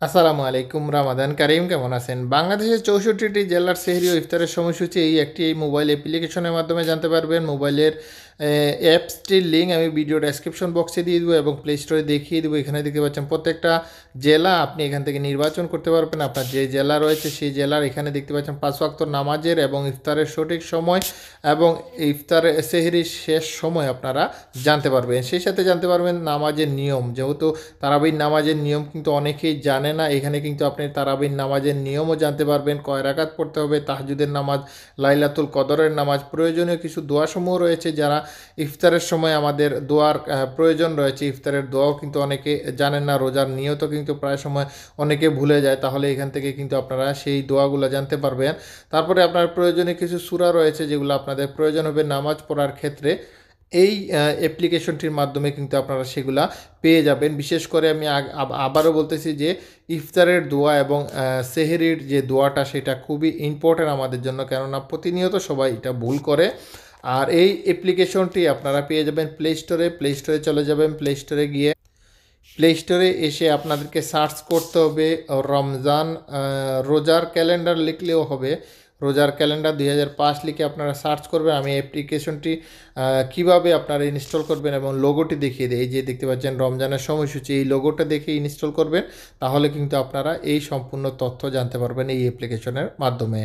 আসসালামু আলাইকুম। রামাদান কারিম, কেমন আছেন? বাংলাদেশের ৬৪টি জেলার সেহরি ও ইফতারের সময়সূচি এই মোবাইল অ্যাপ্লিকেশনের মাধ্যমে জানতে পারবেন। মোবাইলের অ্যাপসটির লিঙ্ক আমি ভিডিও ডেসক্রিপশন বক্সে দিয়ে দেবো এবং প্লে স্টোরে দেখিয়ে দেবো। এখানে দেখতে পাচ্ছেন প্রত্যেকটা জেলা আপনি এখান থেকে নির্বাচন করতে পারবেন। আপনার যে জেলা রয়েছে সেই জেলার এখানে দেখতে পাচ্ছেন ৫ ওয়াক্ত নামাজের এবং ইফতারের সঠিক সময় এবং ইফতারের সেহরির শেষ সময় আপনারা জানতে পারবেন। সেই সাথে জানতে পারবেন নামাজের নিয়ম, যেহেতু তারাবির নামাজের নিয়ম কিন্তু অনেকেই জানে না। এখানে কিন্তু আপনি তারাবির নামাজের নিয়মও জানতে পারবেন, কয় রাকাত পড়তে হবে, তাহাজ্জুদের নামাজ, লাইলাতুল কদরের নামাজ, প্রয়োজনীয় কিছু দোয়াসমূহ রয়েছে যারা ইফতারের সময় আমাদের দোয়ার প্রয়োজন রয়েছে। ইফতারের দোয়াও কিন্তু অনেকে জানেন না, রোজার নিয়ত কিন্তু প্রায় সময় অনেকে ভুলে যায়। তাহলে এখান থেকে কিন্তু আপনারা সেই দোয়াগুলো জানতে পারবেন। তারপরে আপনার প্রয়োজনীয় কিছু সূরা রয়েছে যেগুলো আপনাদের প্রয়োজন হবে নামাজ পড়ার ক্ষেত্রে। এই অ্যাপ্লিকেশনটির মাধ্যমে কিন্তু আপনারা সেগুলা পেয়ে যাবেন। বিশেষ করে আমি আবারও বলতেছি যে ইফতারের দোয়া এবং সেহরির যে দোয়াটা সেটা খুবই ইম্পর্ট্যান্ট আমাদের জন্য, কেননা প্রতিনিয়ত সবাই এটা ভুল করে। আর এই অ্যাপ্লিকেশনটি আপনারা পেয়ে যাবেন প্লে স্টোরে চলে যাবেন। প্লে স্টোরে এসে আপনাদেরকে সার্চ করতে হবে রমজান রোজার ক্যালেন্ডার লিখলেও হবে। রোজার ক্যালেন্ডার ২০০৫ লিখে আপনারা সার্চ করবেন। আমি অ্যাপ্লিকেশনটি কীভাবে আপনারা ইনস্টল করবেন এবং লোগোটি দেখিয়ে দিই। এই যে দেখতে পাচ্ছেন রমজানের সময়সূচি, এই লোগোটা দেখে ইনস্টল করবেন। তাহলে কিন্তু আপনারা এই সম্পূর্ণ তথ্য জানতে পারবেন এই অ্যাপ্লিকেশনের মাধ্যমে।